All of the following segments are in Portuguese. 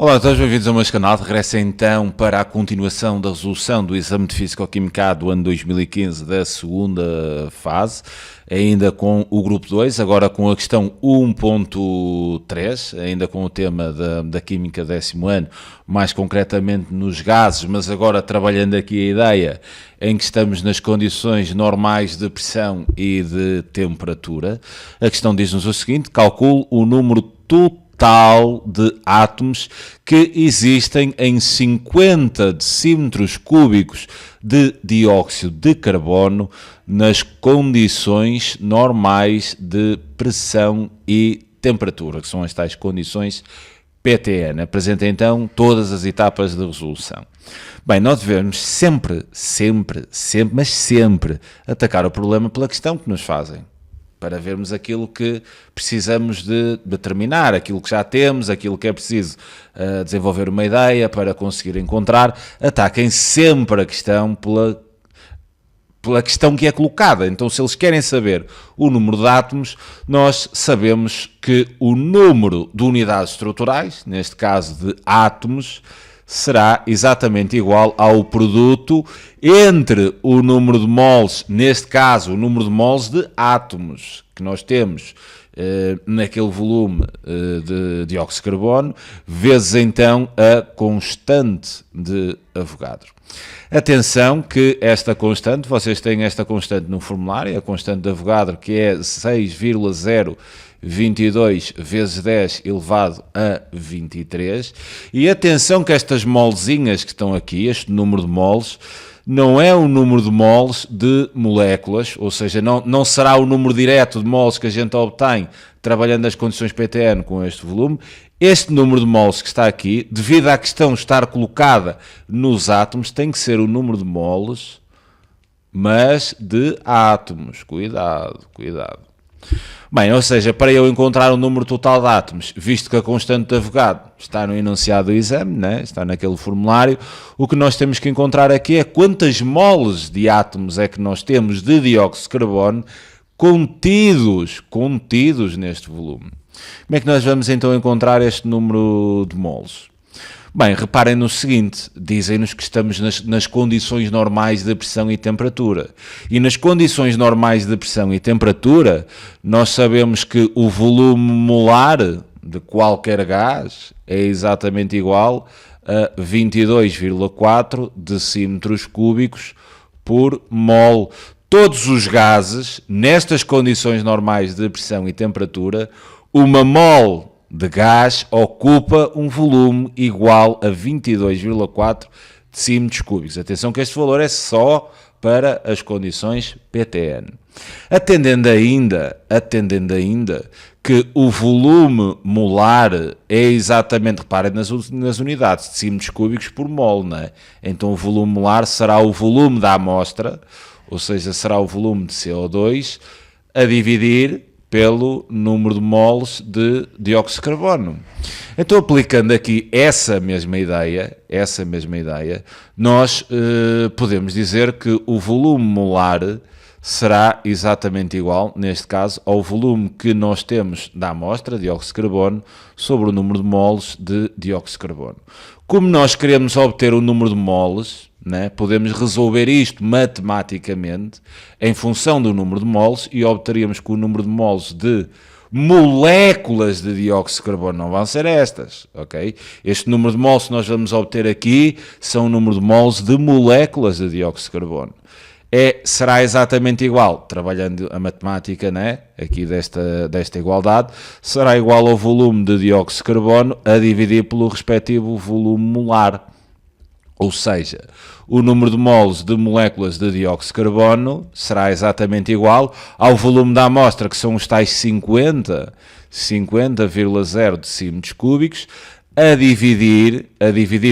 Olá a todos, bem-vindos ao meu canal. Regressa então para a continuação da resolução do exame de Físico-Química do ano 2015 da segunda fase, ainda com o grupo 2, agora com a questão 1.3, ainda com o tema da Química décimo ano, mais concretamente nos gases, mas agora trabalhando aqui a ideia em que estamos nas condições normais de pressão e de temperatura. A questão diz-nos o seguinte: calcule o número total de átomos que existem em 50 decímetros cúbicos de dióxido de carbono nas condições normais de pressão e temperatura, que são as tais condições PTN. Apresenta então todas as etapas de resolução. Bem, nós devemos sempre atacar o problema pela questão que nos fazem, para vermos aquilo que precisamos de determinar, aquilo que já temos, aquilo que é preciso desenvolver uma ideia para conseguir encontrar. Ataquem sempre a questão pela questão que é colocada. Então, se eles querem saber o número de átomos, nós sabemos que o número de unidades estruturais, neste caso de átomos, será exatamente igual ao produto entre o número de moles, neste caso o número de moles de átomos que nós temos naquele volume de dióxido de carbono, vezes então a constante de Avogadro. Atenção que esta constante, vocês têm esta constante no formulário, a constante de Avogadro, que é 6,022 vezes 10 elevado a 23. E atenção que estas molezinhas que estão aqui, este número de moles, não é o número de moles de moléculas, ou seja, não será o número direto de moles que a gente obtém trabalhando as condições PTN com este volume. Este número de moles que está aqui, devido à questão estar colocada nos átomos, tem que ser o número de moles, mas de átomos. Cuidado. Bem, ou seja, para eu encontrar o número total de átomos, visto que a constante de Avogadro está no enunciado do exame, né? Está naquele formulário, o que nós temos que encontrar aqui é quantas moles de átomos é que nós temos de dióxido de carbono contidos neste volume. Como é que nós vamos então encontrar este número de moles? Bem, reparem no seguinte, dizem-nos que estamos nas condições normais de pressão e temperatura. E nas condições normais de pressão e temperatura, nós sabemos que o volume molar de qualquer gás é exatamente igual a 22,4 decímetros cúbicos por mol. Todos os gases, nestas condições normais de pressão e temperatura, uma mol de gás ocupa um volume igual a 22,4 decímetros cúbicos. Atenção que este valor é só para as condições PTN. Atendendo ainda que o volume molar é exatamente, reparem nas unidades, decímetros cúbicos por mol, não é? Então o volume molar será o volume da amostra, ou seja, será o volume de CO2 a dividir pelo número de moles de dióxido de carbono. Então, aplicando aqui essa mesma ideia, nós podemos dizer que o volume molar será exatamente igual, neste caso, ao volume que nós temos da amostra, dióxido de carbono, sobre o número de moles de dióxido de carbono. Como nós queremos obter o número de moles, né, podemos resolver isto matematicamente em função do número de moles e obteríamos que o número de moles de moléculas de dióxido de carbono não vão ser estas, ok? Este número de moles que nós vamos obter aqui são o número de moles de moléculas de dióxido de carbono. Será exatamente igual, trabalhando a matemática, né, aqui desta igualdade, será igual ao volume de dióxido de carbono a dividir pelo respectivo volume molar. Ou seja, o número de moles de moléculas de dióxido de carbono será exatamente igual ao volume da amostra, que são os tais 50,0 decímetros cúbicos, a dividir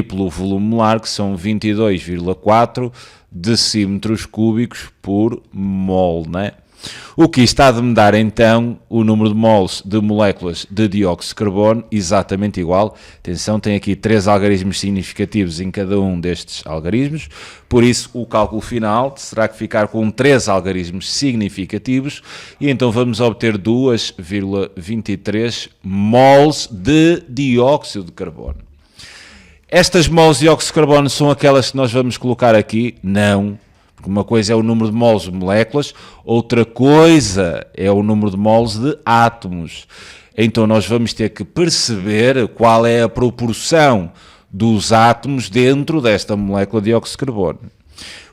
pelo volume molar, que são 22,4 decímetros cúbicos por mol, né? O que está de me dar então o número de moles de moléculas de dióxido de carbono exatamente igual. Atenção, tem aqui 3 algarismos significativos em cada um destes algarismos, por isso o cálculo final terá que ficar com 3 algarismos significativos e então vamos obter 2,23 moles de dióxido de carbono. Estas moles de dióxido de carbono são aquelas que nós vamos colocar aqui? Não. Porque uma coisa é o número de moles de moléculas, outra coisa é o número de moles de átomos. Então nós vamos ter que perceber qual é a proporção dos átomos dentro desta molécula de dióxido de carbono.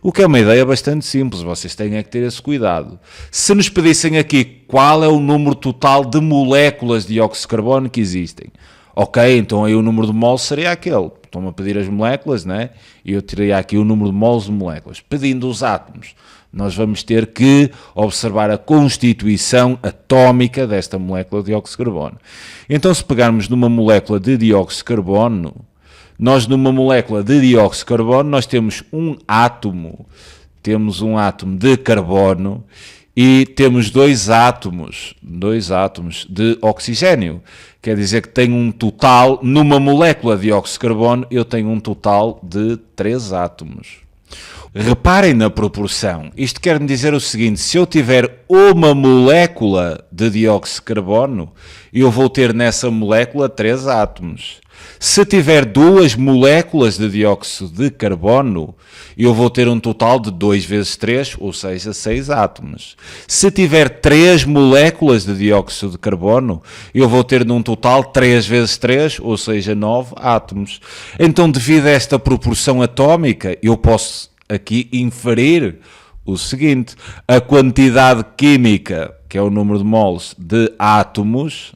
O que é uma ideia bastante simples, vocês têm é que ter esse cuidado. Se nos pedissem aqui qual é o número total de moléculas de dióxido de carbono que existem, ok, então aí o número de moles seria aquele. Estão-me a pedir as moléculas, né? E eu teria aqui o número de moles de moléculas. Pedindo os átomos, nós vamos ter que observar a constituição atómica desta molécula de dióxido de carbono. Então, se pegarmos numa molécula de dióxido de carbono, nós numa molécula de dióxido de carbono, nós temos um átomo de carbono e temos dois átomos de oxigênio. Quer dizer que tenho um total, numa molécula de dióxido de carbono, eu tenho um total de 3 átomos. Reparem na proporção. Isto quer dizer o seguinte, se eu tiver uma molécula de dióxido de carbono, eu vou ter nessa molécula 3 átomos. Se tiver 2 moléculas de dióxido de carbono, eu vou ter um total de 2 vezes 3, ou seja, 6 átomos. Se tiver 3 moléculas de dióxido de carbono, eu vou ter num total 3 vezes 3, ou seja, 9 átomos. Então, devido a esta proporção atómica, eu posso aqui inferir o seguinte: a quantidade química, que é o número de moles de átomos,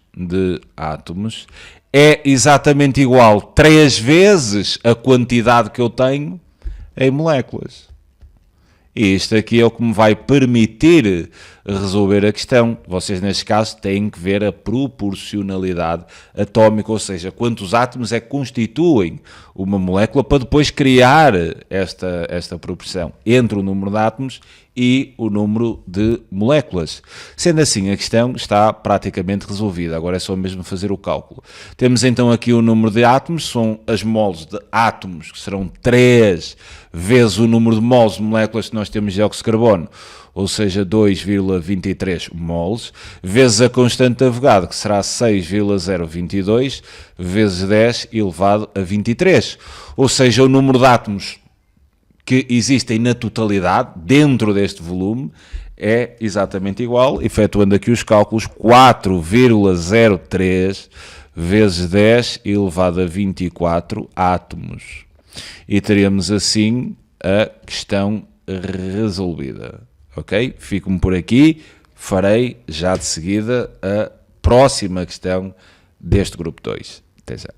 é exatamente igual 3 vezes a quantidade que eu tenho em moléculas. E isto aqui é o que me vai permitir resolver a questão. Vocês, neste caso, têm que ver a proporcionalidade atómica, ou seja, quantos átomos é que constituem uma molécula para depois criar esta proporção entre o número de átomos e o número de moléculas. Sendo assim, a questão está praticamente resolvida. Agora é só mesmo fazer o cálculo. Temos então aqui o número de átomos, são as moles de átomos, que serão 3 vezes o número de moles de moléculas que nós temos de dióxido de carbono, ou seja, 2,23 moles, vezes a constante de Avogadro, que será 6,022, vezes 10 elevado a 23. Ou seja, o número de átomos que existem na totalidade, dentro deste volume, é exatamente igual, efetuando aqui os cálculos, 4,03 vezes 10 elevado a 24 átomos. E teríamos assim a questão resolvida. Ok? Fico-me por aqui, farei já de seguida a próxima questão deste grupo 2. Até já.